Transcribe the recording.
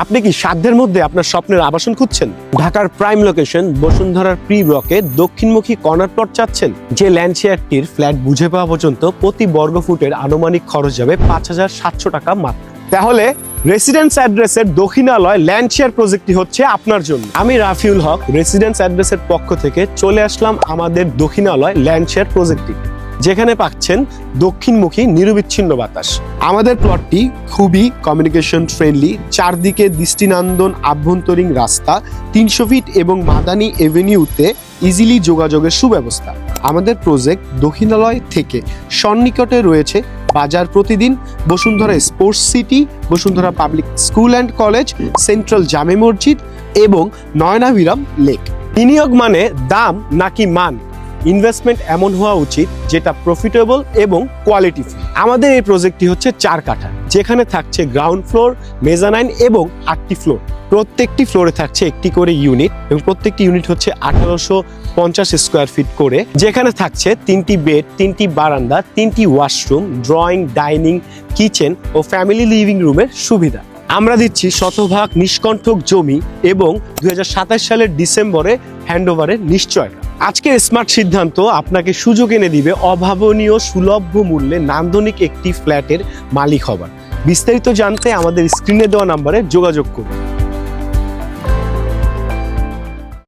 আপনি কি সাধ্যের মধ্যে আপনার স্বপ্নের আবাসন খুঁজছেন? ঢাকার প্রাইম লোকেশন বসুন্ধরার প্রি ব্লকে দক্ষিণমুখী কর্নার প্লট চাচ্ছেন? যে ল্যান্ড শেয়ারটির ফ্ল্যাট বুঝে পাওয়া পর্যন্ত প্রতি বর্গফুটের আনুমানিক খরচ যাবে 5,700 টাকা মাত্র। তাহলে রেসিডেন্স অ্যাড্রেসের দক্ষিণালয় ল্যান্ড শেয়ার প্রজেক্টটি হচ্ছে আপনার জন্য। আমি রাফিউল হক রেসিডেন্স অ্যাড্রেসের পক্ষ থেকে চলে আসলাম আমাদের দক্ষিণালয় ল্যান্ড শেয়ার প্রজেক্টটি, যেখানে পাচ্ছেন দক্ষিণমুখী নিরবিচ্ছিন্ন বাতাস। আমাদের প্লটটি খুবই কমিউনিকেশন ফ্রেন্ডলি, চারদিকে দৃষ্টিনন্দন আভ্যন্তরীণ রাস্তা, 300 ফিট এবং মাদানী এভিনিউতে ইজিলি যোগাযোগের সুব্যবস্থা। আমাদের প্রজেক্ট দক্ষিণালয় থেকে সন্নিকটে রয়েছে বাজার প্রতিদিন, Bashundhara sports city, Bashundhara public school and college, central জামে মসজিদ এবং নয়নাভিরাম লেক। বিনিয়োগ মানে দাম নাকি মান? ইনভেস্টমেন্ট এমন হওয়া উচিত যেটা প্রফিটেবল এবং কোয়ালিটিফুল। আমাদের এই প্রজেক্টটি হচ্ছে 4 কাঠা, যেখানে থাকছে গ্রাউন্ড ফ্লোর, মেজানাইন এবং 8টি ফ্লোর। প্রত্যেকটি ফ্লোরে থাকছে একটি করে ইউনিট এবং প্রত্যেকটি ইউনিট হচ্ছে 1850 স্কোয়ার ফিট করে, যেখানে থাকছে 3টি বেড, 3টি বারান্দা, 3টি ওয়াশরুম, ড্রয়িং, ডাইনিং, কিচেন ও ফ্যামিলি লিভিং রুমের সুবিধা। আমরা দিচ্ছি শতভাগ নিষ্কণ্ঠক জমি এবং 2027 সালের ডিসেম্বরে হ্যান্ডওভারের নিশ্চয়তা। আজকের স্মার্ট সিদ্ধান্ত আপনাকে সুযোগ এনে দিবে অভাবনীয় সুলভ্য মূল্যে নান্দনিক একটি ফ্ল্যাটের মালিক হবার। বিস্তারিত জানতে আমাদের স্ক্রিনে দেওয়া নাম্বারে যোগাযোগ করুন।